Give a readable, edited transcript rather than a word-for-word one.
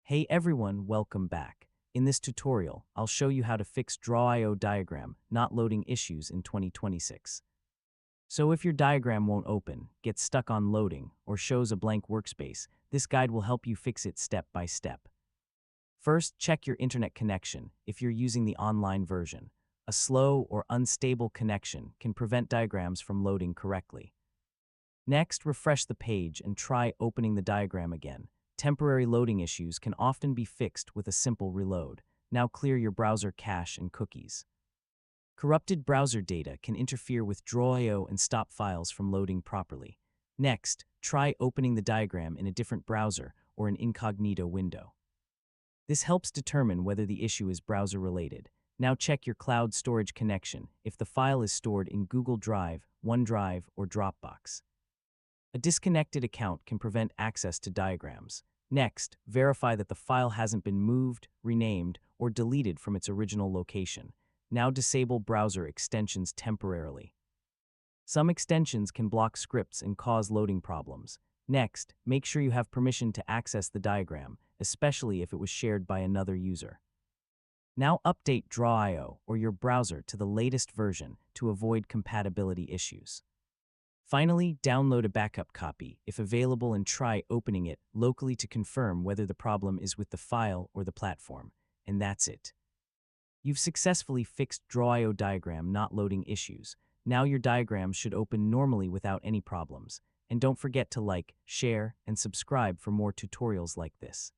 Hey everyone, welcome back. In this tutorial, I'll show you how to fix Draw.io diagram not loading issues in 2026. So if your diagram won't open, gets stuck on loading, or shows a blank workspace, this guide will help you fix it step by step. First, check your internet connection if you're using the online version. A slow or unstable connection can prevent diagrams from loading correctly. Next, refresh the page and try opening the diagram again. Temporary loading issues can often be fixed with a simple reload. Now clear your browser cache and cookies. Corrupted browser data can interfere with Draw.io and stop files from loading properly. Next, try opening the diagram in a different browser or an incognito window. This helps determine whether the issue is browser-related. Now check your cloud storage connection if the file is stored in Google Drive, OneDrive, or Dropbox. A disconnected account can prevent access to diagrams. Next, verify that the file hasn't been moved, renamed, or deleted from its original location. Now disable browser extensions temporarily. Some extensions can block scripts and cause loading problems. Next, make sure you have permission to access the diagram, especially if it was shared by another user. Now update Draw.io or your browser to the latest version to avoid compatibility issues. Finally, download a backup copy, if available, and try opening it locally to confirm whether the problem is with the file or the platform. And that's it. You've successfully fixed Draw.io diagram not loading issues. Now your diagram should open normally without any problems. And don't forget to like, share, and subscribe for more tutorials like this.